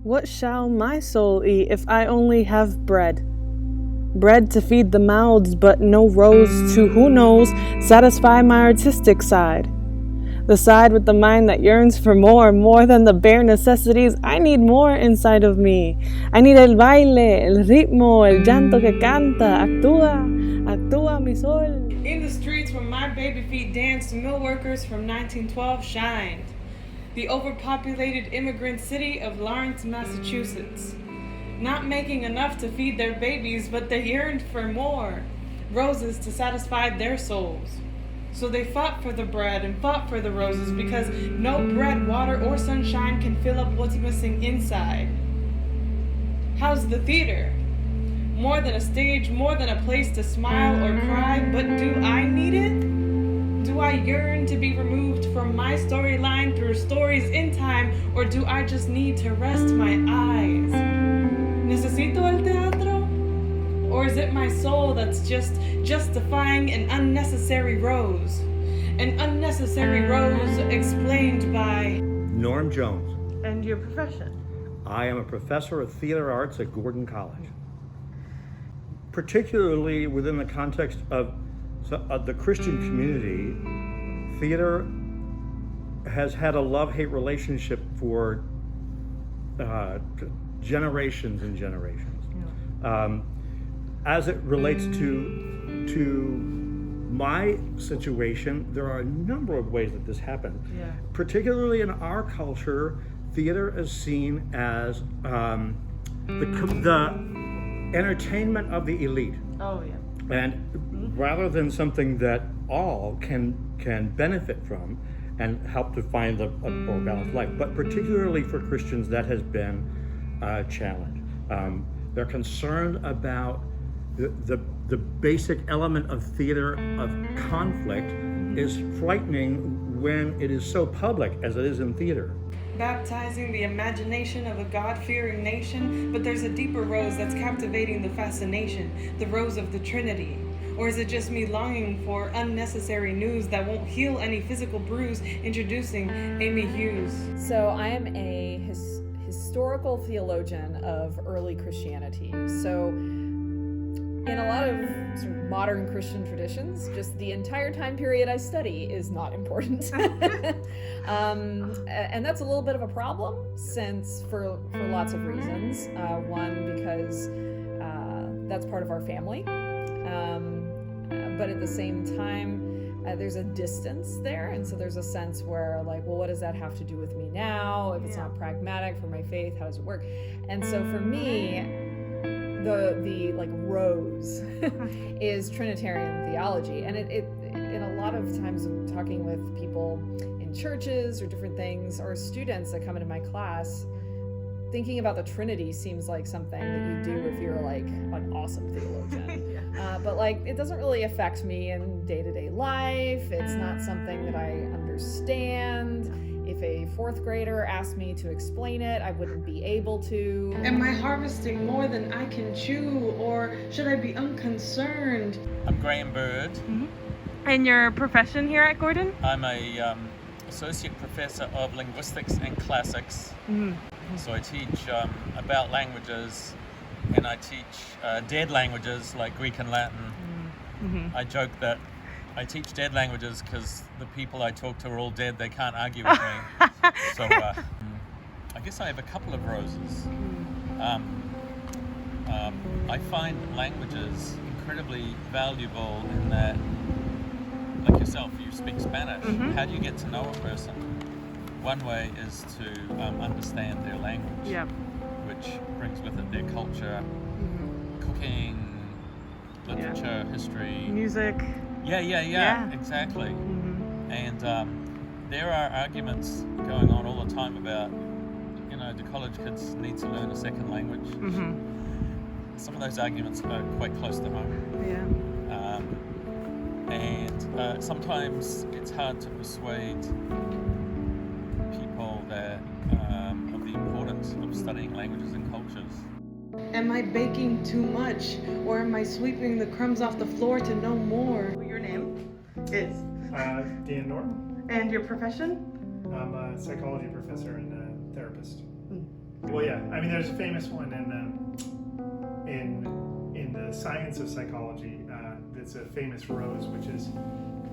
What shall my soul eat if I only have bread? Bread to feed the mouths, but no rose to, who knows, satisfy my artistic side. The side with the mind that yearns for more than the bare necessities. I need more inside of me. I need el baile, el ritmo, el llanto que canta. Actúa mi sol. In the streets where my baby feet danced, mill workers from 1912 shined. The overpopulated immigrant city of Lawrence, Massachusetts. Not making enough to feed their babies, but they yearned for more. Roses to satisfy their souls. So they fought for the bread and fought for the roses because no bread, water, or sunshine can fill up what's missing inside. How's the theater? More than a stage, more than a place to smile or cry, but do I need it? Do I yearn to be removed from my storyline through stories in time, or do I just need to rest my eyes? Necesito el teatro? Or is it my soul that's just justifying an unnecessary rose? An unnecessary rose explained by Norm Jones. And your profession? I am a professor of theater arts at Gordon College. Particularly within the context of the Christian community, theater has had a love-hate relationship for generations and generations. Yeah. As it relates to my situation, there are a number of ways that this happened. Yeah. Particularly in our culture, theater is seen as the entertainment of the elite. Oh yeah. And rather than something that all can benefit from and help to find a more balanced life, but particularly for Christians, that has been a challenge. They're concerned about the basic element of theater of conflict is frightening when it is so public as it is in theater. Baptizing the imagination of a God-fearing nation, but there's a deeper rose that's captivating the fascination, the rose of the Trinity. Or is it just me longing for unnecessary news that won't heal any physical bruise? Introducing Amy Hughes. So I am a historical theologian of early Christianity. So in a lot of sort of modern Christian traditions, just the entire time period I study is not important. And that's a little bit of a problem, since for lots of reasons. One, because that's part of our family. But at the same time, there's a distance there. And so there's a sense where, like, well, what does that have to do with me now? If it's not pragmatic for my faith, how does it work? And so for me, the like rose is Trinitarian theology, and it in a lot of times I'm talking with people in churches or different things, or students that come into my class, thinking about the Trinity seems like something that you do if you're like an awesome theologian. But like it doesn't really affect me in day-to-day life. It's not something that I understand. If a fourth grader asked me to explain it, I wouldn't be able to. Am I harvesting more than I can chew, or should I be unconcerned? I'm Graham Bird. Mm-hmm. And your profession here at Gordon? I'm a associate professor of linguistics and classics. Mm-hmm. So I teach about languages, and I teach dead languages like Greek and Latin. Mm-hmm. I joke that I teach dead languages because the people I talk to are all dead. They can't argue with me. So I guess I have a couple of roses. I find languages incredibly valuable in that, like yourself, you speak Spanish. Mm-hmm. How do you get to know a person? One way is to understand their language, which brings with it their culture, cooking, literature, history. Music. Yeah, exactly. Mm-hmm. And there are arguments going on all the time about, do college kids need to learn a second language? Mm-hmm. Some of those arguments are quite close to home. Yeah. And sometimes it's hard to persuade people that of the importance of studying languages and cultures. Am I baking too much, or am I sweeping the crumbs off the floor to know more? Your name is? Dan Norton. And your profession? I'm a psychology professor and a therapist. Well, yeah. I mean, there's a famous one in the science of psychology. That's a famous rose, which is,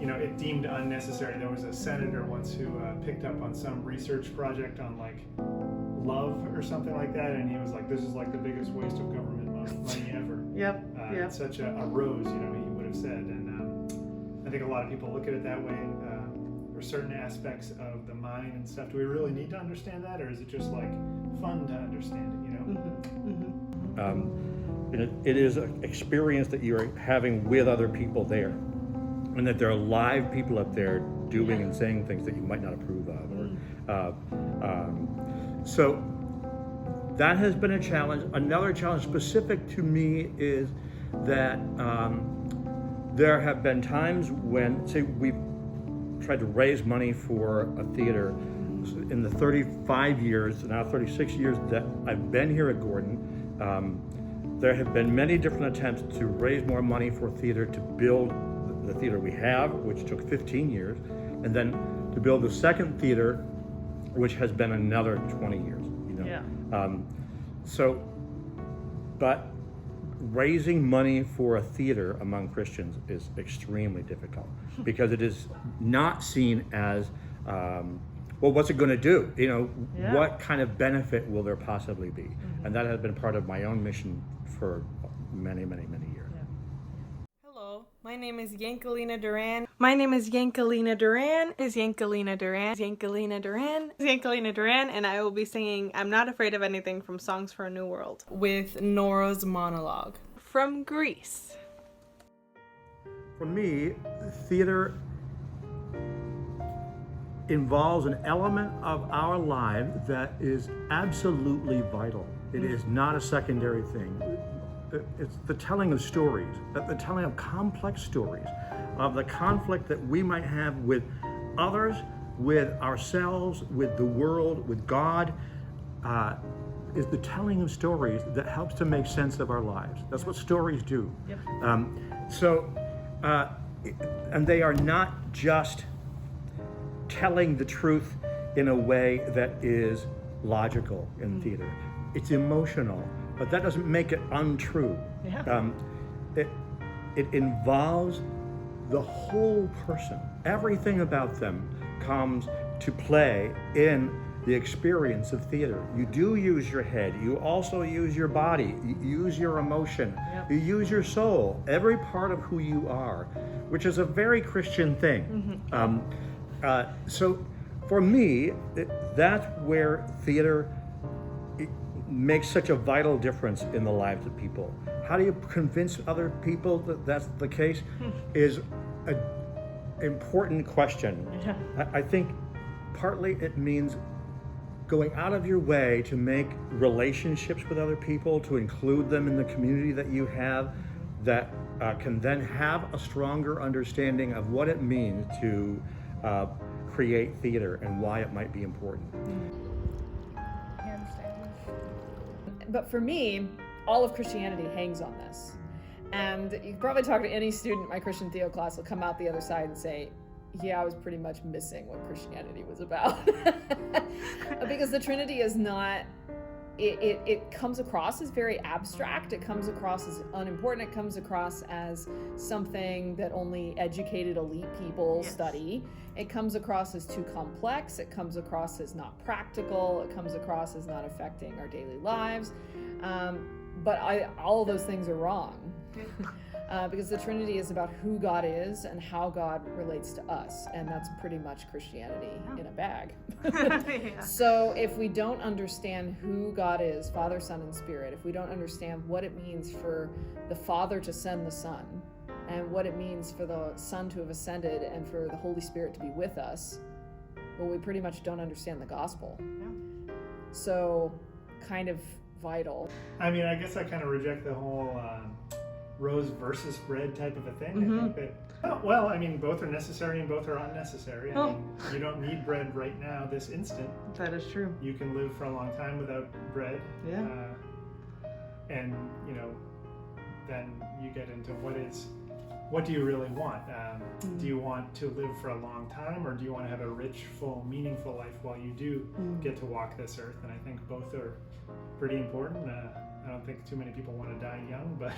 it deemed unnecessary. There was a senator once who picked up on some research project on like love or something like that, and he was like, "This is like the biggest waste of government money ever." Yep. It's such a rose, he would have said, and I think a lot of people look at it that way. Or certain aspects of the mind and stuff. Do we really need to understand that, or is it just like fun to understand it? It is an experience that you're having with other people there, and that there are live people up there doing and saying things that you might not approve of. So that has been a challenge. Another challenge specific to me is that there have been times when, say, we've tried to raise money for a theater. In the 35 years, now 36 years that I've been here at Gordon, there have been many different attempts to raise more money for theater, to build the theater we have, which took 15 years, and then to build the second theater, which has been another 20 years. But raising money for a theater among Christians is extremely difficult because it is not seen as, well, what's it going to do? What kind of benefit will there possibly be? And that has been part of my own mission for many, many, many years. Hello, my name is Yankelina Duran. My name is Yankelina Duran. Is Yankelina Duran. Yankelina Duran. Yankelina Duran, and I will be singing "I'm Not Afraid of Anything" from Songs for a New World with Nora's monologue from Greece. For me, theater involves an element of our life that is absolutely vital. It is not a secondary thing. It's the telling of stories, the telling of complex stories, of the conflict that we might have with others, with ourselves, with the world, with God, is the telling of stories that helps to make sense of our lives. That's what stories do. Yep. And they are not just telling the truth in a way that is logical in theater. It's emotional, but that doesn't make it untrue. Yeah. It involves the whole person. Everything about them comes to play in the experience of theater. You do use your head. You also use your body. You use your emotion. Yep. You use your soul. Every part of who you are, which is a very Christian thing. So for me, that's where theater makes such a vital difference in the lives of people. How do you convince other people that that's the case is an important question. Yeah. I think partly it means going out of your way to make relationships with other people, to include them in the community that you have, that can then have a stronger understanding of what it means to create theater and why it might be important. But for me, all of Christianity hangs on this. And you can probably talk to any student in my Christian Theo class, will come out the other side and say, yeah, I was pretty much missing what Christianity was about. Because the Trinity is not, it comes across as very abstract, it comes across as unimportant, it comes across as something that only educated elite people study. It comes across as too complex, it comes across as not practical, it comes across as not affecting our daily lives. But all of those things are wrong. Because the Trinity is about who God is and how God relates to us, and that's pretty much Christianity in a bag. So if we don't understand who God is, Father, Son, and Spirit, if we don't understand what it means for the Father to send the Son, and what it means for the Son to have ascended and for the Holy Spirit to be with us, well, we pretty much don't understand the gospel. So kind of vital. I mean, I guess I kind of reject the whole rose versus bread type of a thing. I think that, well, I mean, both are necessary and both are unnecessary. I mean, you don't need bread right now, this instant. That is true. You can live for a long time without bread. Yeah. And, then you get into what what do you really want? Do you want to live for a long time, or do you want to have a rich, full, meaningful life while you do get to walk this earth? And I think both are pretty important. I don't think too many people want to die young, but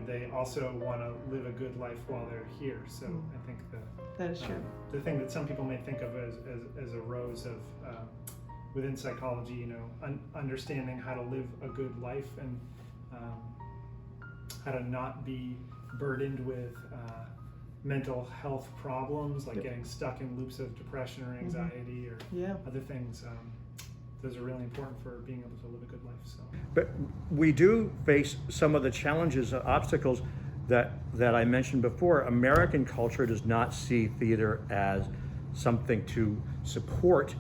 they also want to live a good life while they're here. So I think that is true. The thing that some people may think of as a rose of within psychology, understanding how to live a good life and how to not be burdened with mental health problems like getting stuck in loops of depression or anxiety or other things. Those are really important for being able to live a good life. So, but we do face some of the challenges, obstacles that I mentioned before. American culture does not see theater as something to support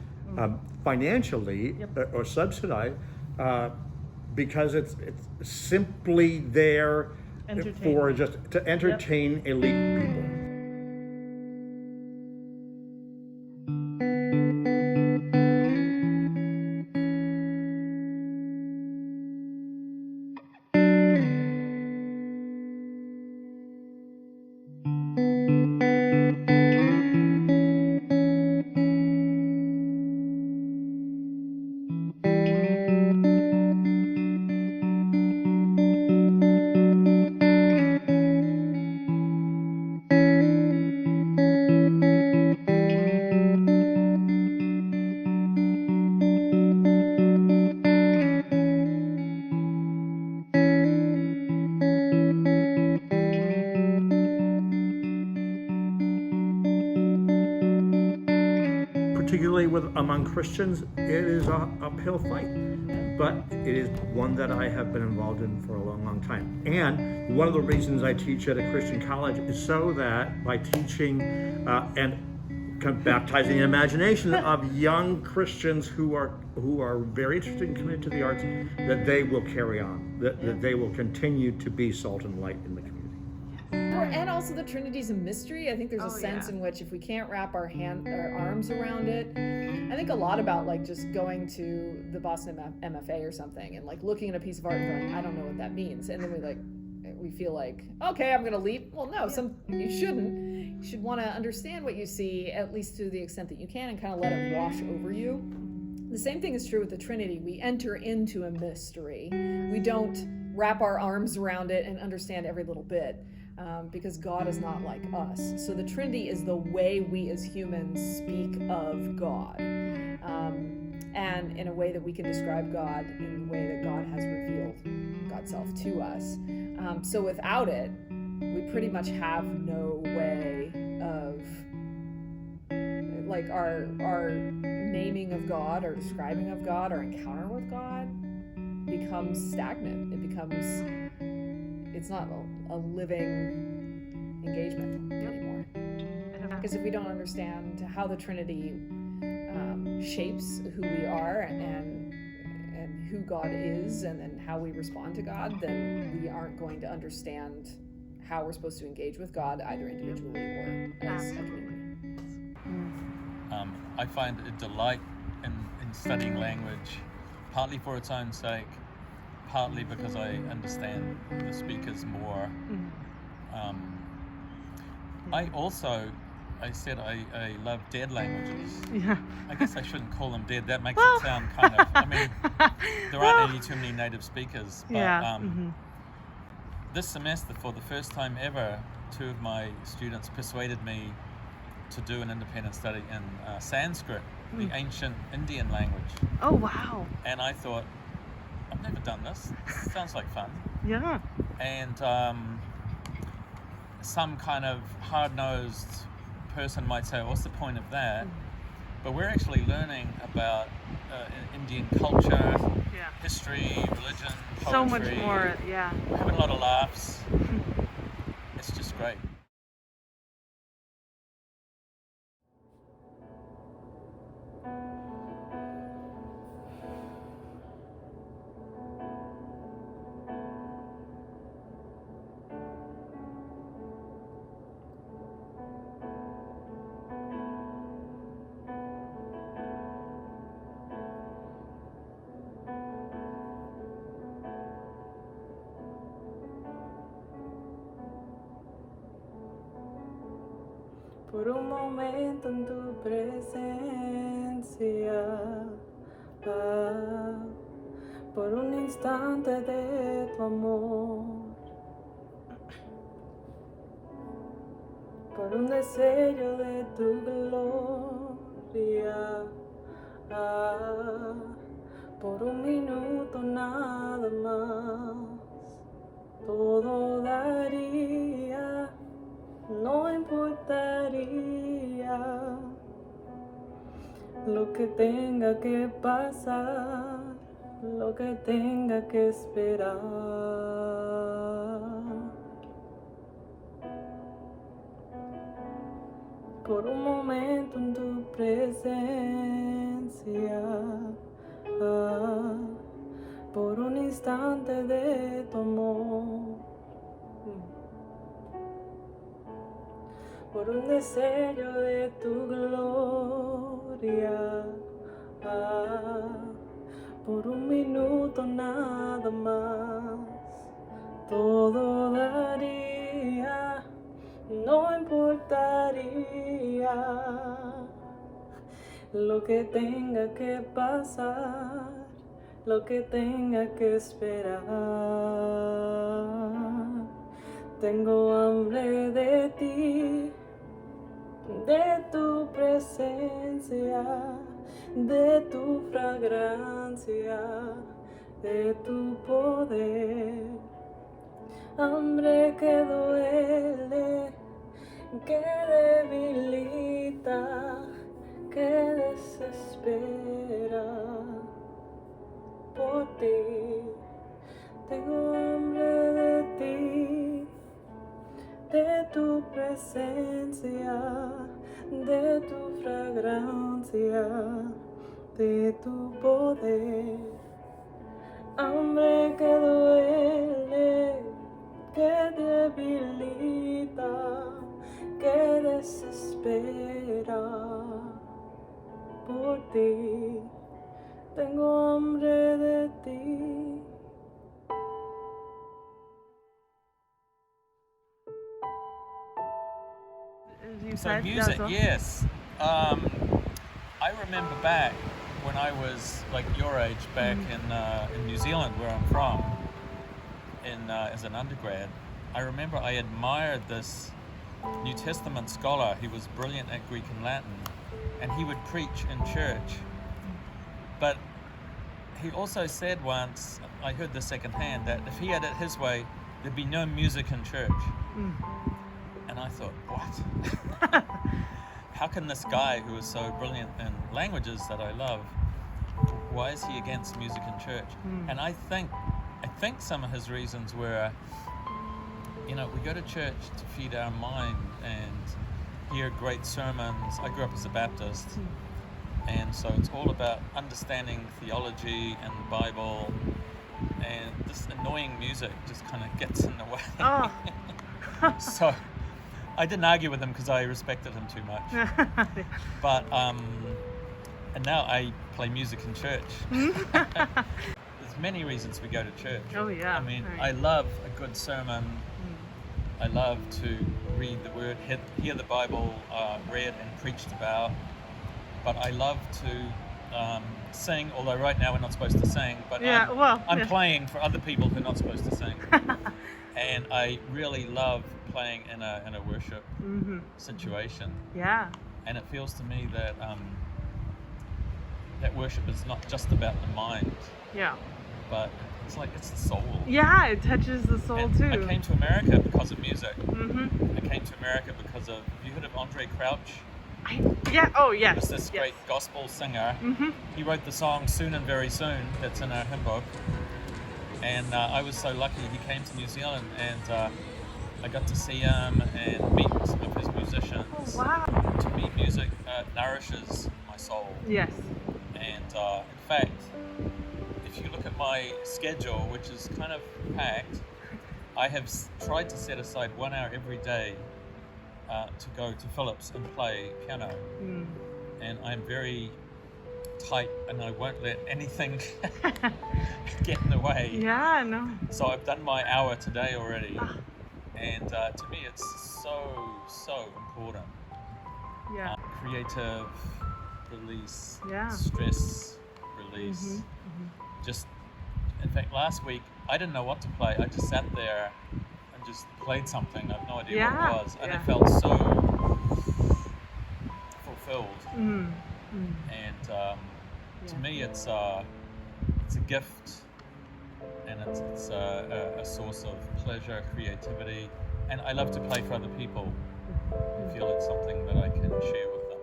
financially or subsidize, because it's simply there for just to entertain elite people. Particularly among Christians, it is an uphill fight, but it is one that I have been involved in for a long, long time. And one of the reasons I teach at a Christian college is so that by teaching and baptizing the imagination of young Christians who are very interested and committed to the arts, that they will carry on, that they will continue to be salt and light in the community. And also the Trinity's a mystery. I think there's a sense in which if we can't wrap our arms around it, I think a lot about like just going to the Boston MFA or something and like looking at a piece of art and going, I don't know what that means. And then we feel like, okay, I'm going to leap. Well, no, you shouldn't. You should want to understand what you see, at least to the extent that you can, and kind of let it wash over you. The same thing is true with the Trinity. We enter into a mystery. We don't wrap our arms around it and understand every little bit. Because God is not like us. So the Trinity is the way we as humans speak of God. And in a way that we can describe God in the way that God has revealed God's self to us. So without it, we pretty much have no way of, like, our naming of God, our describing of God, our encounter with God becomes stagnant. It's not a living engagement anymore. Because if we don't understand how the Trinity shapes who we are and who God is and how we respond to God, then we aren't going to understand how we're supposed to engage with God, either individually or as a community. I find a delight in studying language, partly for its own sake, partly because I understand the speakers more. I said I love dead languages. Yeah. I guess I shouldn't call them dead. That makes it sound kind of, I mean, there aren't too many native speakers. But this semester, for the first time ever, two of my students persuaded me to do an independent study in Sanskrit, the ancient Indian language. Oh, wow. And I thought, I've never done this. Sounds like fun. Yeah. And some kind of hard-nosed person might say, what's the point of that? But we're actually learning about Indian culture, history, religion, poetry. So much more, We're having a lot of laughs. It's just great. por un momento en tu presencia, por un instante de tu amor, por un destello de tu gloria, por un minuto nada más, todo daría, no importaría lo que tenga que pasar, lo que tenga que esperar. Por un momento en tu presencia, por un instante de tu amor, por un destello de tu gloria, por un minuto nada más, todo daría, no importaría lo que tenga que pasar, lo que tenga que esperar. Tengo hambre de ti, de tu presencia, de tu fragancia, de tu poder. Hambre que duele, que debilita, que desespera por ti. Tengo hambre de ti, de tu presencia, de tu fragancia, de tu poder. Hambre que duele, que debilita, que desespera por ti. Tengo hambre de ti. So music, yes. I remember back when I was like your age, back in New Zealand, where I'm from, as an undergrad. I remember I admired this New Testament scholar. He was brilliant at Greek and Latin, and he would preach in church. But he also said once, I heard this secondhand, that if he had it his way, there'd be no music in church. And I thought, what? How can this guy who is so brilliant in languages that I love, why is he against music in church? And I think some of his reasons were, we go to church to feed our mind and hear great sermons. I grew up as a Baptist, and so it's all about understanding theology and the Bible, and this annoying music just kind of gets in the way. So I didn't argue with him because I respected him too much. But and now I play music in church. There's many reasons we go to church. Oh yeah. I mean, right. I love a good sermon. I love to read the Word, hear the Bible read and preached about. But I love to sing, although right now we're not supposed to sing. But I'm playing for other people who are not supposed to sing. And I really love playing in a worship situation. Yeah. And it feels to me that that worship is not just about the mind. Yeah. But it's like it's the soul. Yeah, it touches the soul and too. I came to America because of music. I came to America because of, have you heard of Andre Crouch? Oh yes. He was this great gospel singer. He wrote the song Soon and Very Soon, that's in our hymn book. And I was so lucky he came to New Zealand, and I got to see him and meet some of his musicians. Oh, wow. To me, music nourishes my soul. Yes. And in fact, if you look at my schedule, which is kind of packed, I have tried to set aside 1 hour every day to go to Phillips and play piano. And I'm very tight, and I won't let anything get in the way. Yeah, no. So I've done my hour today already. And to me, it's so important. Yeah. Creative release, Yeah. stress release. Just, in fact, last week I didn't know what to play. I just sat there and just played something. I have no idea what it was, and it felt so fulfilled. And to me, it's a gift, and it's a source of pleasure, creativity, and I love to play for other people who feel it's something that I can share with them.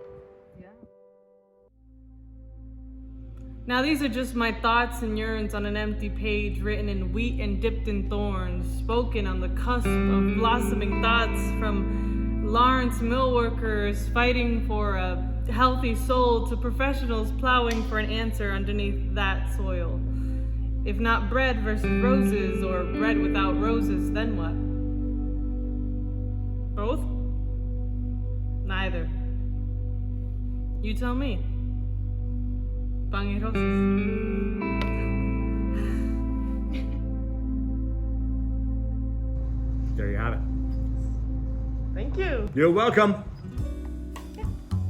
Now these are just my thoughts and yearns on an empty page, written in wheat and dipped in thorns, spoken on the cusp of blossoming thoughts from Lawrence mill workers fighting for a healthy soul to professionals plowing for an answer underneath that soil. If not bread versus roses, or bread without roses, then what? Both? Neither. You tell me. Pan y rosas. There you have it. Thank you. You're welcome.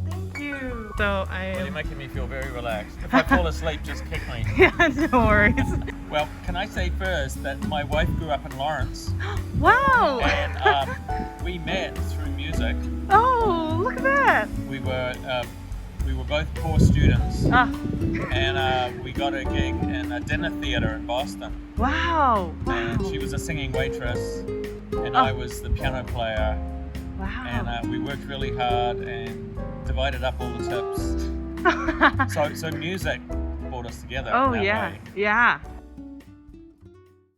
Thank you. So I You're am. making me feel very relaxed. If I fall asleep, just kick me. Yeah, no worries. Well, can I say first that my wife grew up in Lawrence, Wow. and we met through music. Oh, look at that. We were both poor students, Ah, and we got a gig in a dinner theater in Boston. wow. And Wow. she was a singing waitress, and I was the piano player. Wow. And we worked really hard and divided up all the tips. So music brought us together. Oh in that yeah. way. Yeah.